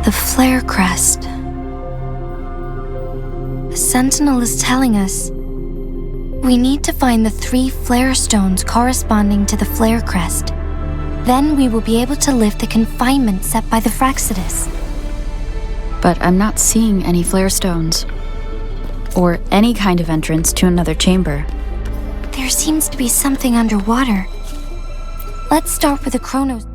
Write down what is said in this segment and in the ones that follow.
The flare crest. The sentinel is telling us we need to find the 3 flare stones corresponding to the flare crest. Then we will be able to lift the confinement set by the Fraxidus. But I'm not seeing any flare stones, or any kind of entrance to another chamber. There seems to be something underwater. Let's start with the Chronos.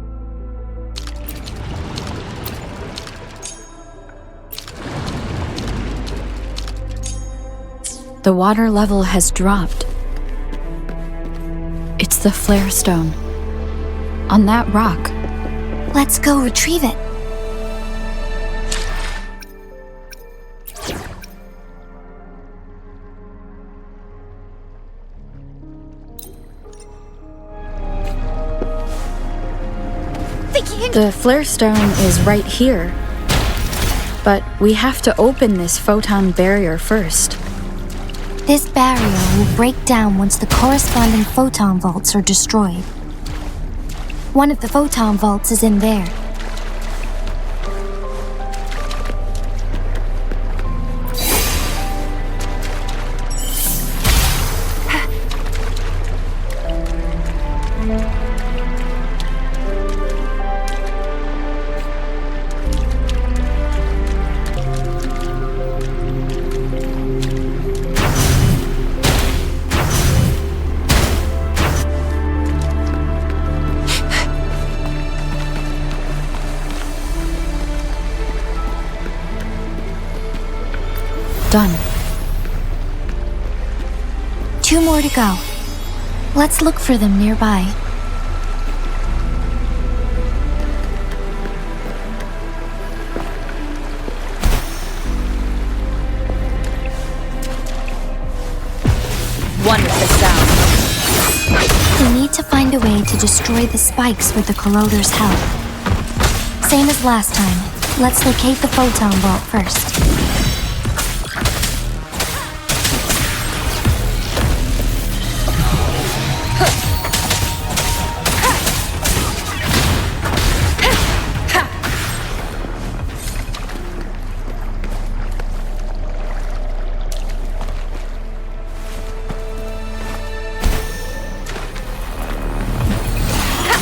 The water level has dropped. It's the flare stone. On that rock. Let's go retrieve it. The flare stone is right here. But we have to open this photon barrier first. This barrier will break down once the corresponding photon vaults are destroyed. One of the photon vaults is in there. Done. 2 more to go. Let's look for them nearby. One with the sound. We need to find a way to destroy the spikes with the corroder's help. Same as last time. Let's locate the photon vault first.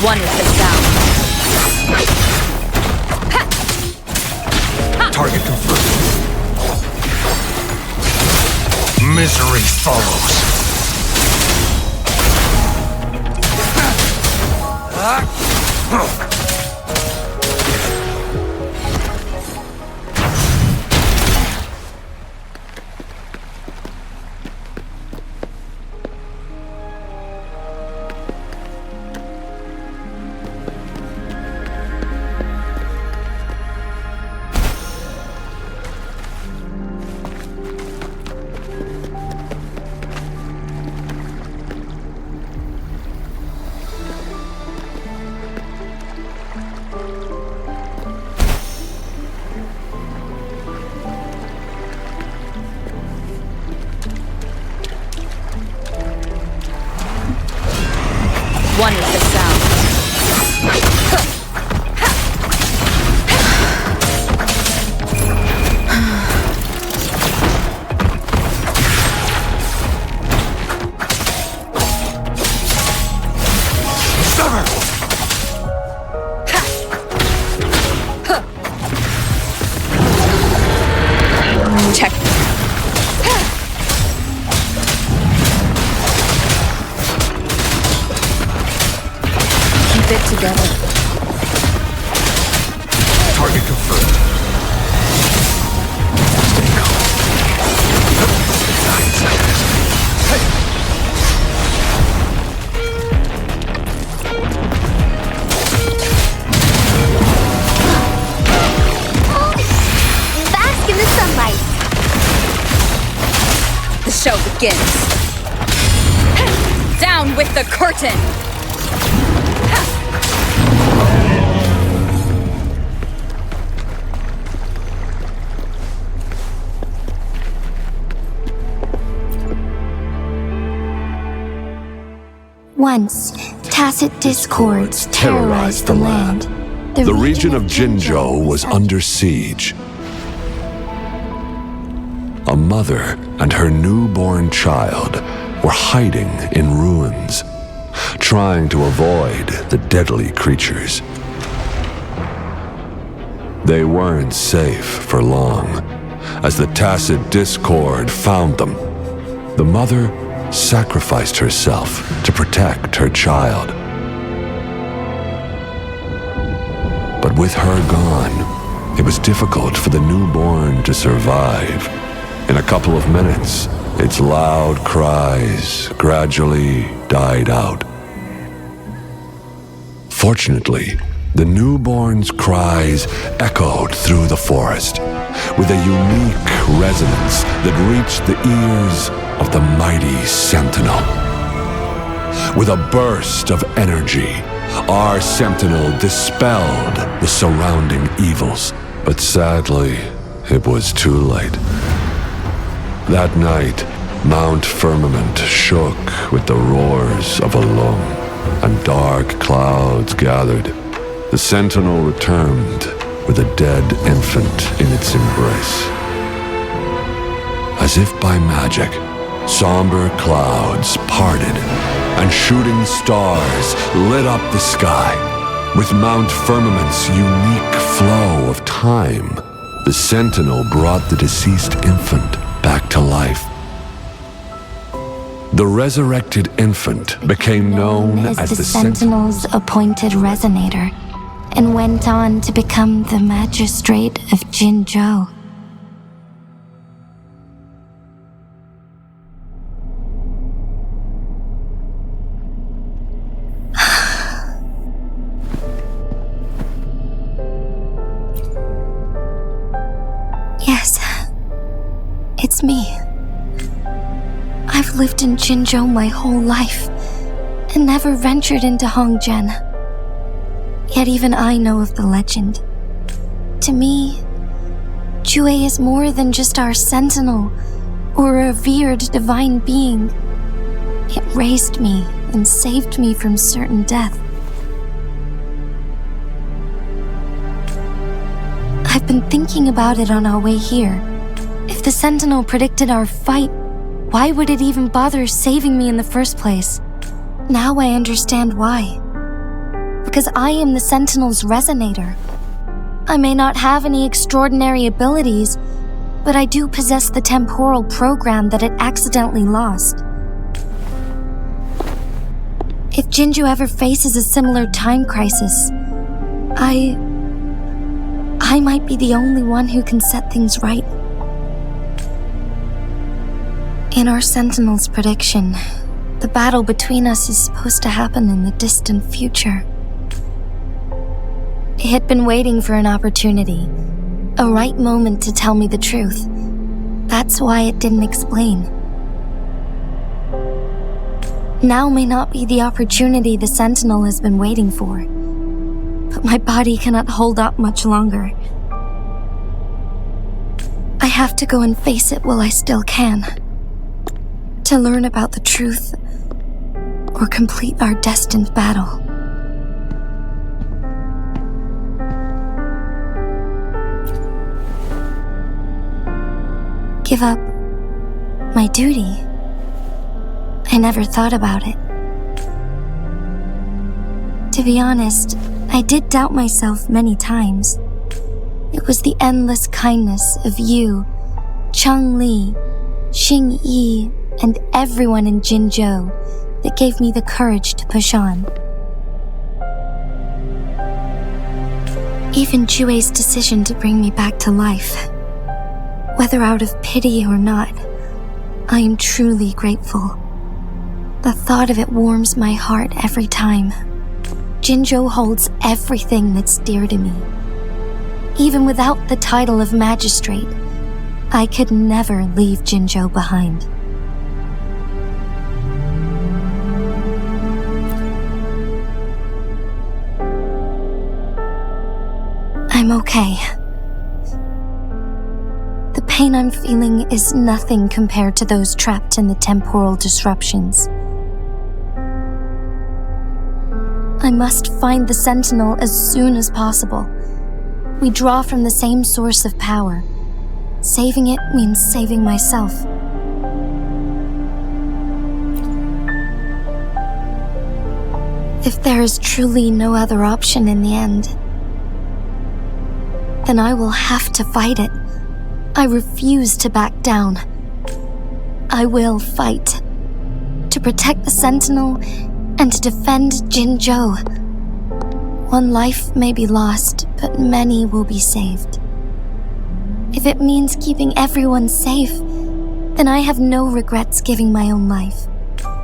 One with the sound. Target confirmed. Misery follows. One with the sound. Check. Keep it together. Target confirmed. Stay calm. 9 seconds. Bask in the sunlight. The show begins. Down with the curtain. Once, tacit discords terrorized the land. The region of Jingo was under siege. A mother and her newborn child were hiding in ruins, trying to avoid the deadly creatures. They weren't safe for long, as the tacit discord found them. The mother sacrificed herself to protect her child. But with her gone, it was difficult for the newborn to survive. In a couple of minutes, its loud cries gradually died out. Fortunately, the newborn's cries echoed through the forest with a unique resonance that reached the ears of the mighty sentinel. With a burst of energy, our sentinel dispelled the surrounding evils. But sadly, it was too late. That night, Mount Firmament shook with the roars of a lung, and dark clouds gathered. The sentinel returned with a dead infant in its embrace. As if by magic, somber clouds parted, and shooting stars lit up the sky. With Mount Firmament's unique flow of time, the sentinel brought the deceased infant back to life. The resurrected infant became known as the Sentinel's appointed resonator, and went on to become the magistrate of Jingo. Yes, it's me. I've lived in Jingo my whole life, and never ventured into Hongjian. Yet even I know of the legend. To me, Jue is more than just our sentinel, or a revered divine being. It raised me and saved me from certain death. I've been thinking about it on our way here. If the sentinel predicted our fight, why would it even bother saving me in the first place? Now I understand why. Because I am the Sentinel's resonator. I may not have any extraordinary abilities, but I do possess the temporal program that it accidentally lost. If Jingo ever faces a similar time crisis, I might be the only one who can set things right. In our Sentinel's prediction, the battle between us is supposed to happen in the distant future. It had been waiting for an opportunity, a right moment to tell me the truth. That's why it didn't explain. Now may not be the opportunity the Sentinel has been waiting for, but my body cannot hold up much longer. I have to go and face it while I still can, to learn about the truth or complete our destined battle. Give up my duty? I never thought about it. To be honest, I did doubt myself many times. It was the endless kindness of you, Cheng Li, Xing Yi, and everyone in Jingo that gave me the courage to push on. Even Jue's decision to bring me back to life, whether out of pity or not, I am truly grateful. The thought of it warms my heart every time. Jingo holds everything that's dear to me. Even without the title of magistrate, I could never leave Jingo behind. I'm okay. The pain I'm feeling is nothing compared to those trapped in the temporal disruptions. I must find the sentinel as soon as possible. We draw from the same source of power. Saving it means saving myself. If there is truly no other option in the end, then I will have to fight it. I refuse to back down. I will fight. To protect the sentinel and to defend Jingo. One life may be lost, but many will be saved. If it means keeping everyone safe, then I have no regrets giving my own life.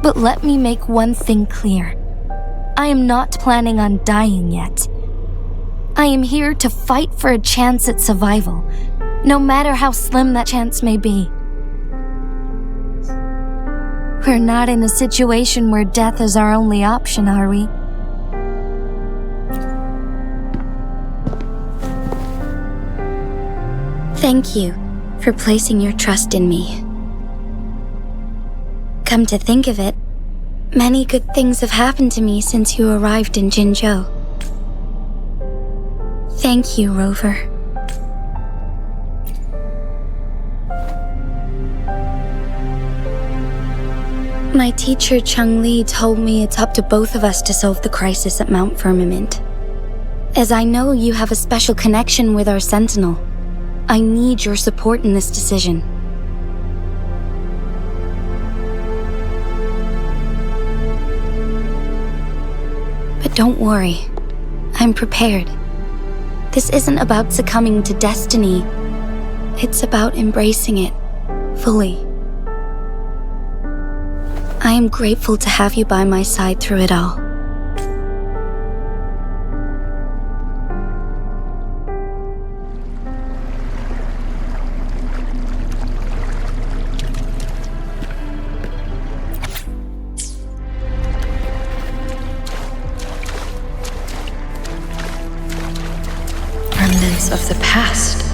But let me make one thing clear. I am not planning on dying yet. I am here to fight for a chance at survival, no matter how slim that chance may be. We're not in a situation where death is our only option, are we? Thank you for placing your trust in me. Come to think of it, many good things have happened to me since you arrived in Jingo. Thank you, Rover. My teacher Chang-Li told me it's up to both of us to solve the crisis at Mount Firmament. As I know you have a special connection with our sentinel, I need your support in this decision. But don't worry, I'm prepared. This isn't about succumbing to destiny. It's about embracing it fully. I am grateful to have you by my side through it all. Remnants of the past.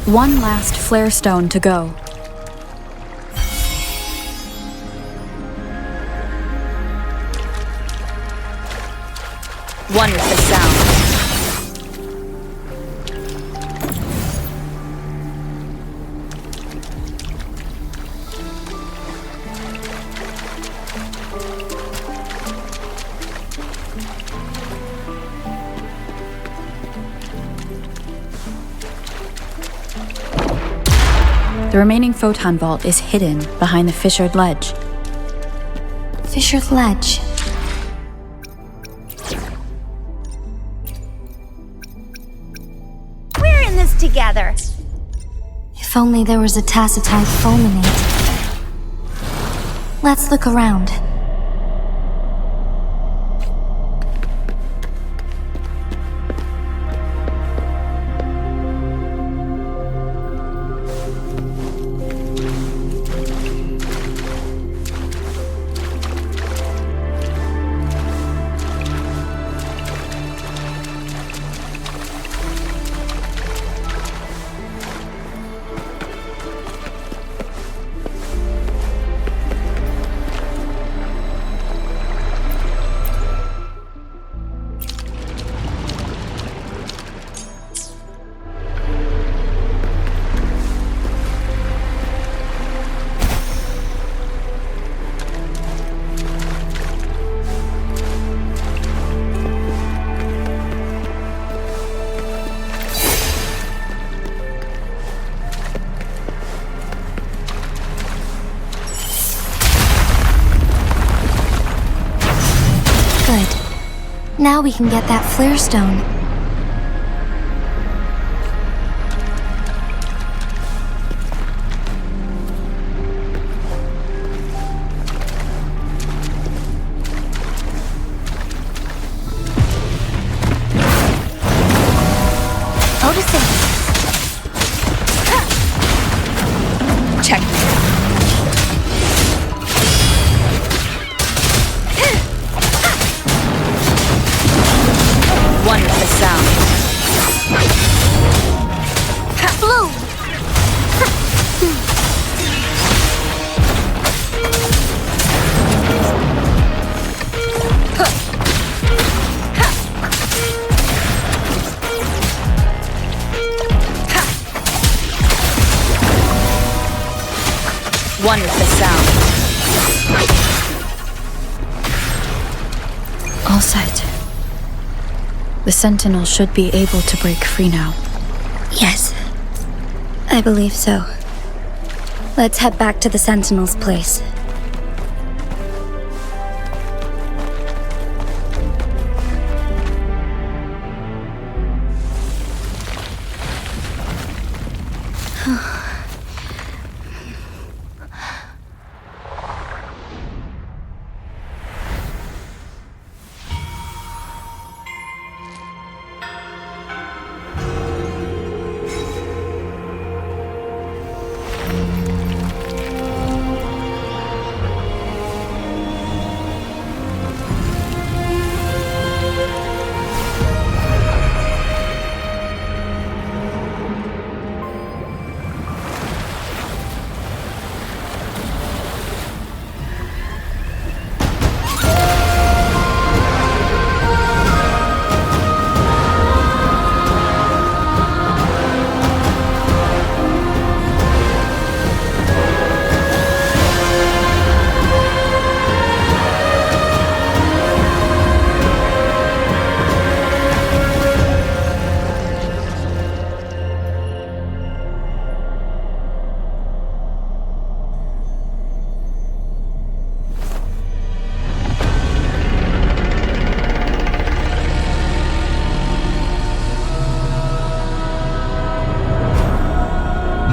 One last flare stone to go. Wonderful sound. The remaining photon vault is hidden behind the fissured ledge. Fissured ledge. We're in this together. If only there was a tacitite fulminate. Let's look around. Now we can get that flare stone. Check. One with the sound. Blue! One with the sound. All set. The sentinel should be able to break free now. Yes, I believe so. Let's head back to the sentinel's place.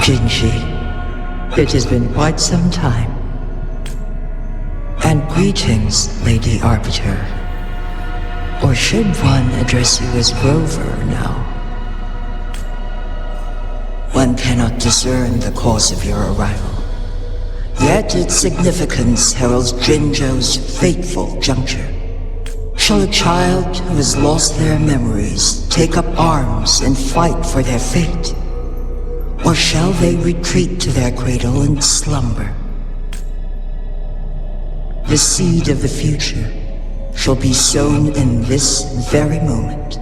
Jingo, it has been quite some time. And greetings, Lady Arbiter. Or should one address you as Rover now? One cannot discern the cause of your arrival. Yet its significance heralds Jingo's fateful juncture. Shall a child who has lost their memories take up arms and fight for their fate? Or shall they retreat to their cradle and slumber? The seed of the future shall be sown in this very moment.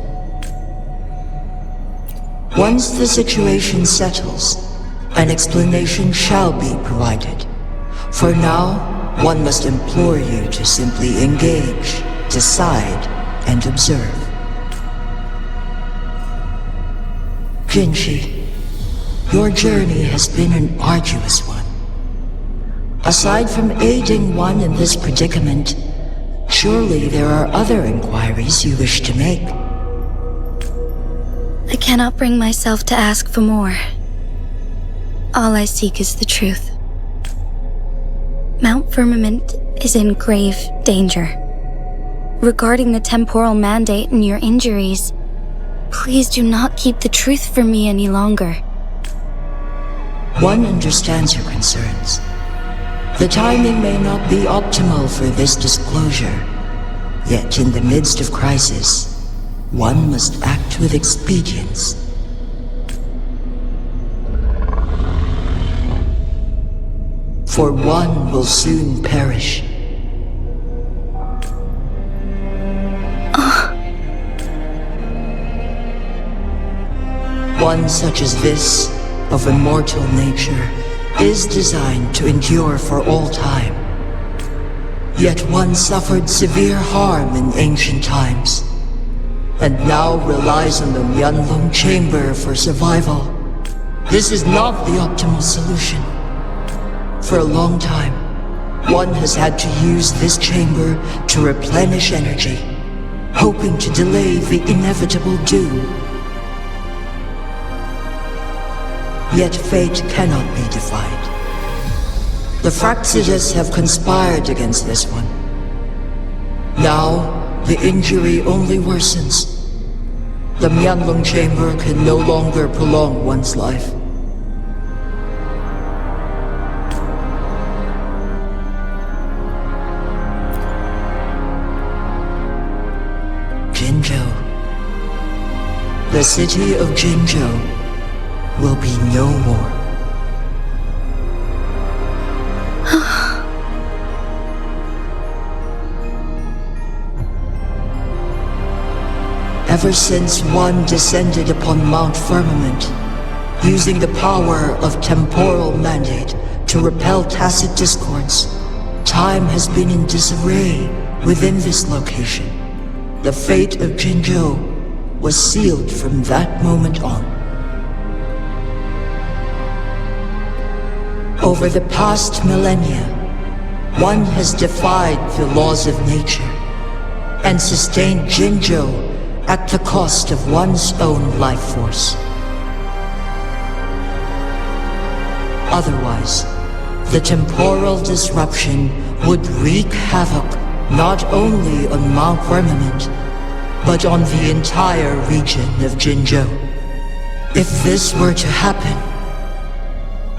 Once the situation settles, an explanation shall be provided. For now, one must implore you to simply engage, decide, and observe. Jingo, your journey has been an arduous one. Aside from aiding one in this predicament, surely there are other inquiries you wish to make. I cannot bring myself to ask for more. All I seek is the truth. Mount Firmament is in grave danger. Regarding the temporal mandate and your injuries, please do not keep the truth from me any longer. One understands your concerns. The timing may not be optimal for this disclosure, yet in the midst of crisis, one must act with expedience. For one will soon perish. One such as this, of immortal nature, is designed to endure for all time. Yet one suffered severe harm in ancient times, and now relies on the Mianlong chamber for survival. This is not the optimal solution. For a long time, one has had to use this chamber to replenish energy, hoping to delay the inevitable doom. Yet fate cannot be defied. The Fraxidus have conspired against this one. Now, the injury only worsens. The Mianlong chamber can no longer prolong one's life. Jingo. The city of Jingo will be no more. Ever since one descended upon Mount Firmament, using the power of temporal mandate to repel tacit discords, time has been in disarray within this location. The fate of Jingo was sealed from that moment on. Over the past millennia, one has defied the laws of nature and sustained Jingo at the cost of one's own life force. Otherwise, the temporal disruption would wreak havoc not only on Mount Firmament, but on the entire region of Jingo. If this were to happen,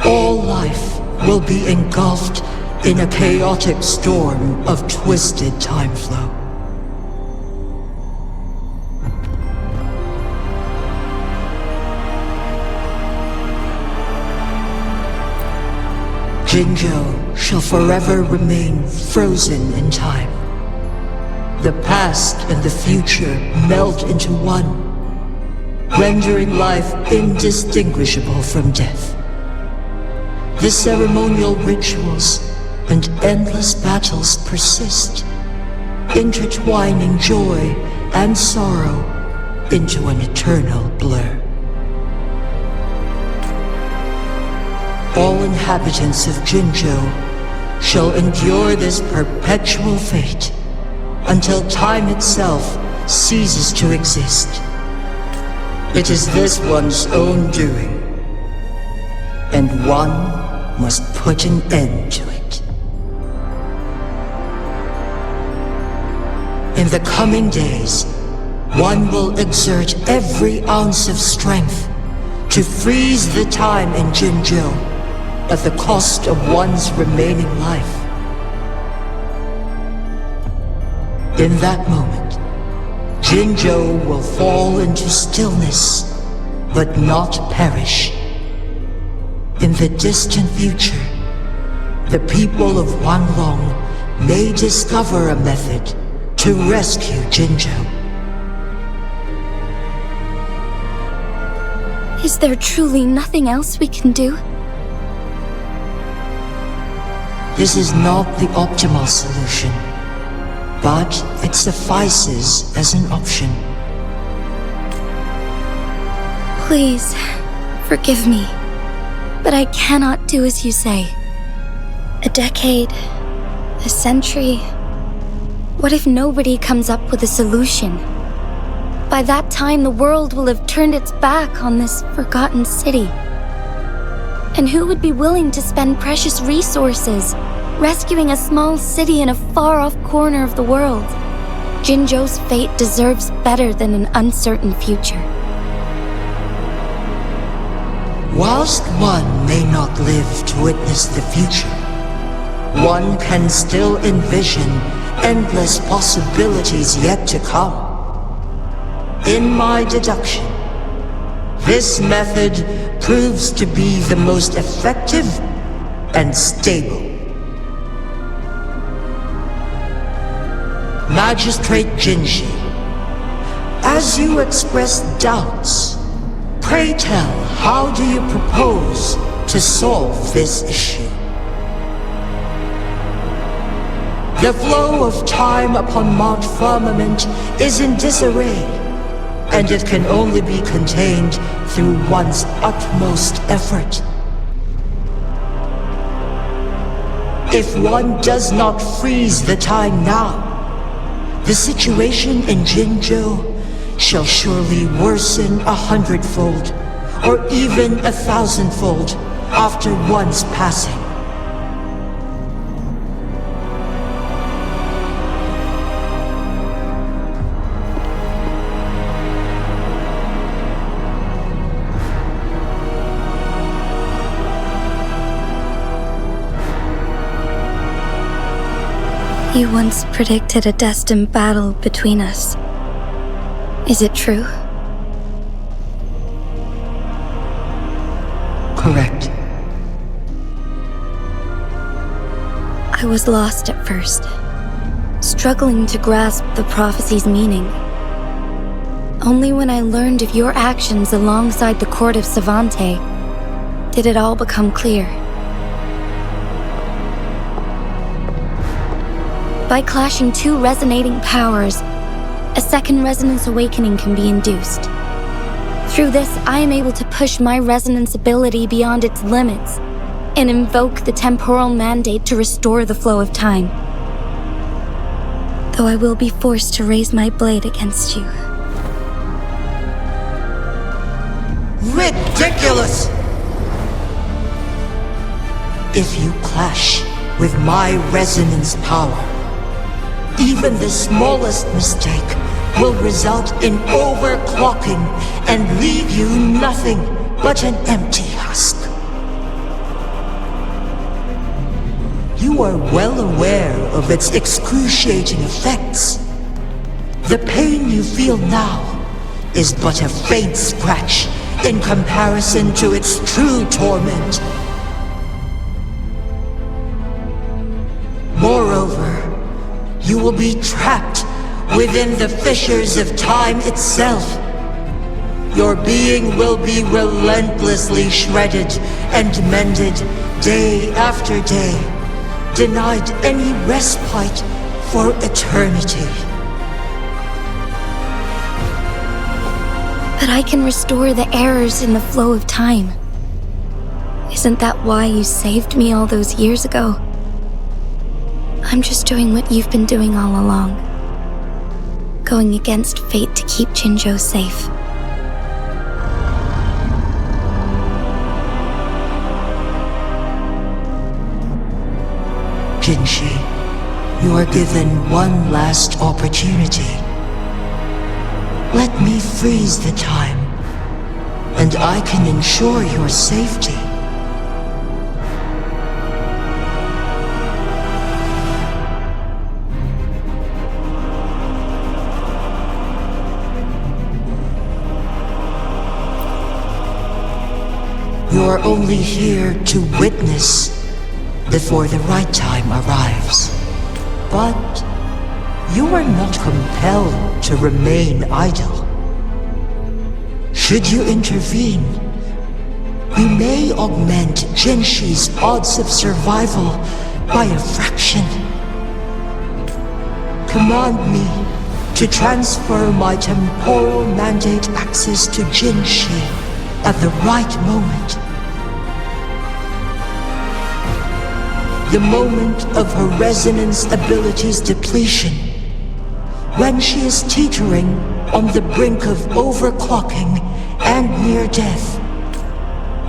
all life will be engulfed in a chaotic storm of twisted time flow. Jingo shall forever remain frozen in time. The past and the future melt into one, rendering life indistinguishable from death. The ceremonial rituals and endless battles persist, intertwining joy and sorrow into an eternal blur. All inhabitants of Jingo shall endure this perpetual fate until time itself ceases to exist. It is this one's own doing, and one must put an end to it. In the coming days, one will exert every ounce of strength to freeze the time in Jingo at the cost of one's remaining life. In that moment, Jingo will fall into stillness, but not perish. In the distant future, the people of Huanglong may discover a method to rescue Jingo. Is there truly nothing else we can do? This is not the optimal solution, but it suffices as an option. Please, forgive me, but I cannot do as you say. A decade, a century. What if nobody comes up with a solution? By that time, the world will have turned its back on this forgotten city. And who would be willing to spend precious resources rescuing a small city in a far-off corner of the world? Jingo's fate deserves better than an uncertain future. Whilst one may not live to witness the future, one can still envision endless possibilities yet to come. In my deduction, this method proves to be the most effective and stable. Magistrate Jinji, as you express doubts, pray tell, how do you propose to solve this issue? The flow of time upon Mount Firmament is in disarray, and it can only be contained through one's utmost effort. If one does not freeze the time now, the situation in Jingo shall surely worsen 100-fold, or even 1,000-fold after one's passing. You once predicted a destined battle between us. Is it true? Correct. I was lost at first, struggling to grasp the prophecy's meaning. Only when I learned of your actions alongside the court of Savante did it all become clear. By clashing two resonating powers, a second resonance awakening can be induced. Through this, I am able to push my resonance ability beyond its limits and invoke the temporal mandate to restore the flow of time. Though I will be forced to raise my blade against you. Ridiculous! If you clash with my resonance power, even the smallest mistake will result in overclocking and leave you nothing but an empty husk. You are well aware of its excruciating effects. The pain you feel now is but a faint scratch in comparison to its true torment. Moreover, you will be trapped within the fissures of time itself. Your being will be relentlessly shredded and mended day after day, denied any respite for eternity. But I can restore the errors in the flow of time. Isn't that why you saved me all those years ago? I'm just doing what you've been doing all along. Going against fate to keep Jingo safe. Jinshi, you are given one last opportunity. Let me freeze the time, and I can ensure your safety. You are only here to witness before the right time arrives. But you are not compelled to remain idle. Should you intervene, we may augment Jinshi's odds of survival by a fraction. Command me to transfer my temporal mandate access to Jinshi at the right moment. The moment of her resonance ability's depletion, when she is teetering on the brink of overclocking and near death.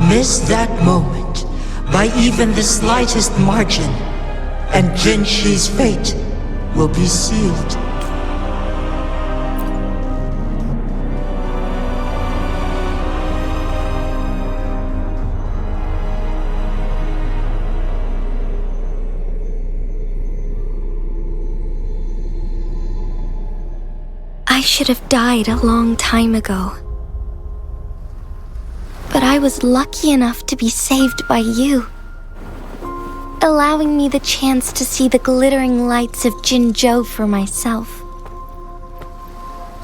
Miss that moment by even the slightest margin, and Jinshi's fate will be sealed. I should have died a long time ago. But I was lucky enough to be saved by you, allowing me the chance to see the glittering lights of Jingo for myself.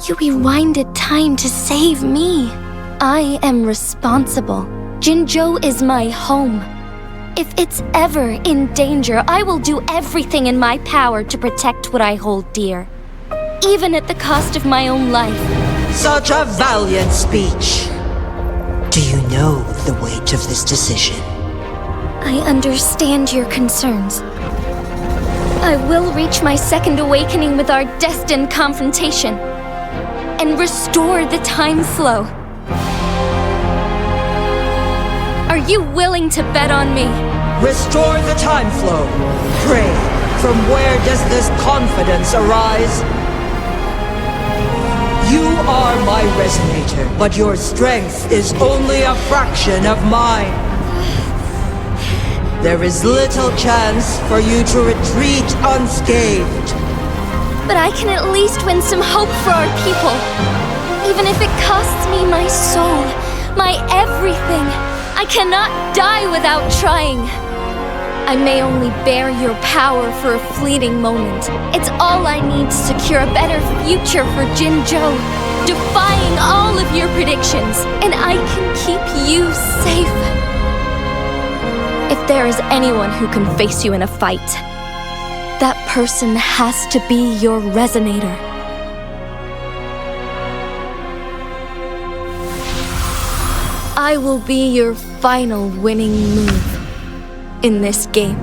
You rewinded time to save me. I am responsible. Jingo is my home. If it's ever in danger, I will do everything in my power to protect what I hold dear, even at the cost of my own life. Such a valiant speech. Do you know the weight of this decision? I understand your concerns. I will reach my second awakening with our destined confrontation and restore the time flow. Are you willing to bet on me? Restore the time flow. Pray, from where does this confidence arise? You are my resonator, but your strength is only a fraction of mine. There is little chance for you to retreat unscathed. But I can at least win some hope for our people. Even if it costs me my soul, my everything, I cannot die without trying. I may only bear your power for a fleeting moment. It's all I need to secure a better future for Jingo, defying all of your predictions, and I can keep you safe. If there is anyone who can face you in a fight, that person has to be your resonator. I will be your final winning move in this game.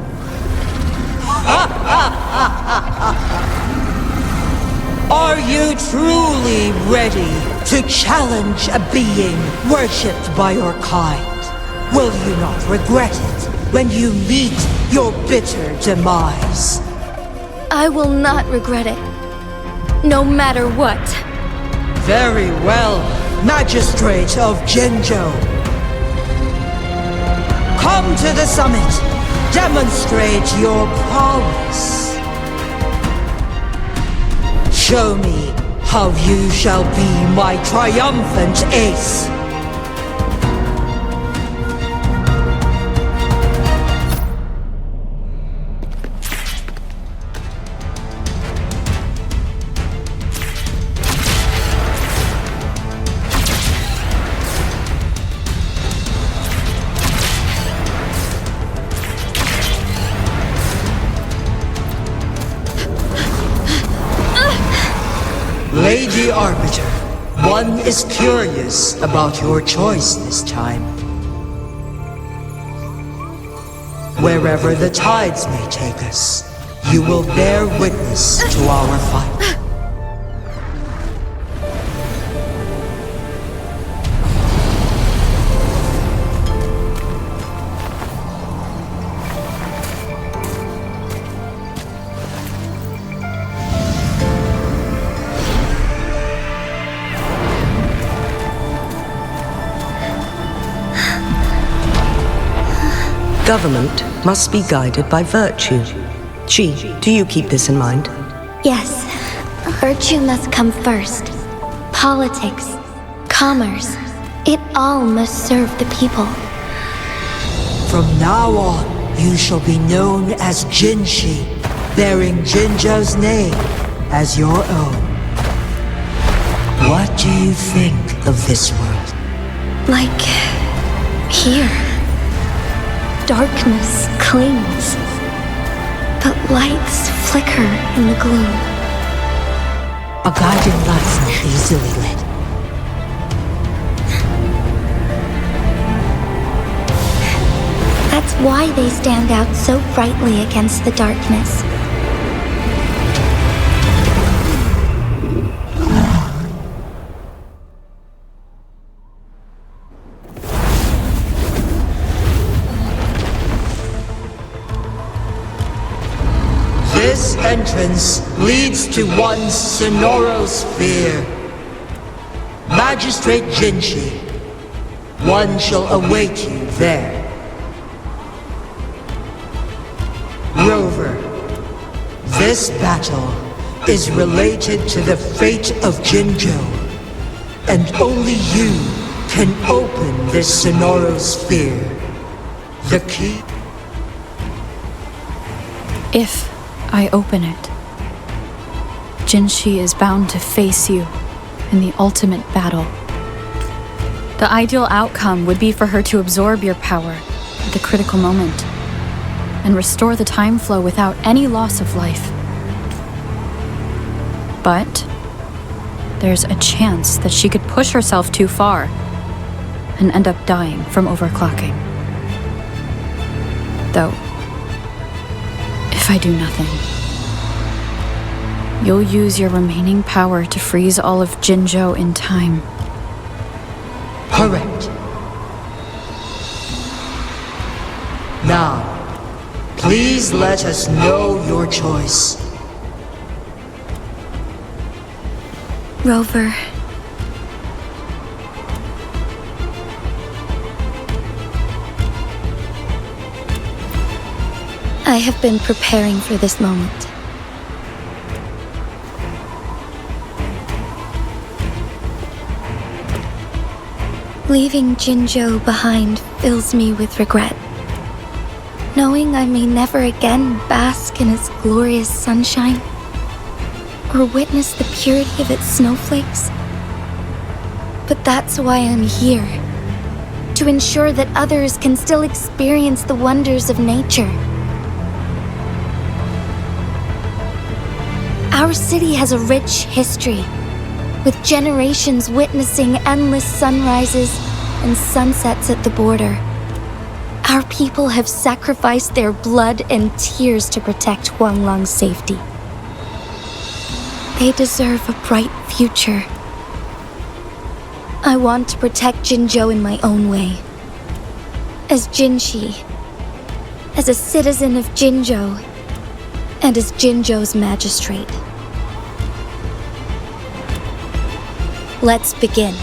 Are you truly ready to challenge a being worshipped by your kind? Will you not regret it when you meet your bitter demise? I will not regret it, no matter what. Very well, Magistrate of Jingo. Come to the summit. Demonstrate your prowess. Show me how you shall be my triumphant ace. Lady Arbiter, one is curious about your choice this time. Wherever the tides may take us, you will bear witness to our fight. Government must be guided by virtue. Do you keep this in mind? Yes, virtue must come first. Politics, commerce, it all must serve the people. From now on, you shall be known as Jinshi, bearing Jinjo's name as your own. What do you think of this world? Like here. Darkness clings, but lights flicker in the gloom. A guiding light's not easily lit. That's why they stand out so brightly against the darkness. This entrance leads to one sonorosphere. Magistrate Jinshi, one shall await you there. Rover, this battle is related to the fate of Jingo, and only you can open this sonorosphere. The key... If I open it, Jinshi is bound to face you in the ultimate battle. The ideal outcome would be for her to absorb your power at the critical moment and restore the time flow without any loss of life. But there's a chance that she could push herself too far and end up dying from overclocking. Though, if I do nothing, You'll use your remaining power to freeze all of Jingo in time. Correct. Now, please let us know your choice. Rover. I have been preparing for this moment. Leaving Jingo behind fills me with regret. Knowing I may never again bask in its glorious sunshine, or witness the purity of its snowflakes. But that's why I'm here, to ensure that others can still experience the wonders of nature. Our city has a rich history, with generations witnessing endless sunrises and sunsets at the border. Our people have sacrificed their blood and tears to protect Huanglong's safety. They deserve a bright future. I want to protect Jingo in my own way. As Jinshi, as a citizen of Jingo, and as Jingo's magistrate. Let's begin.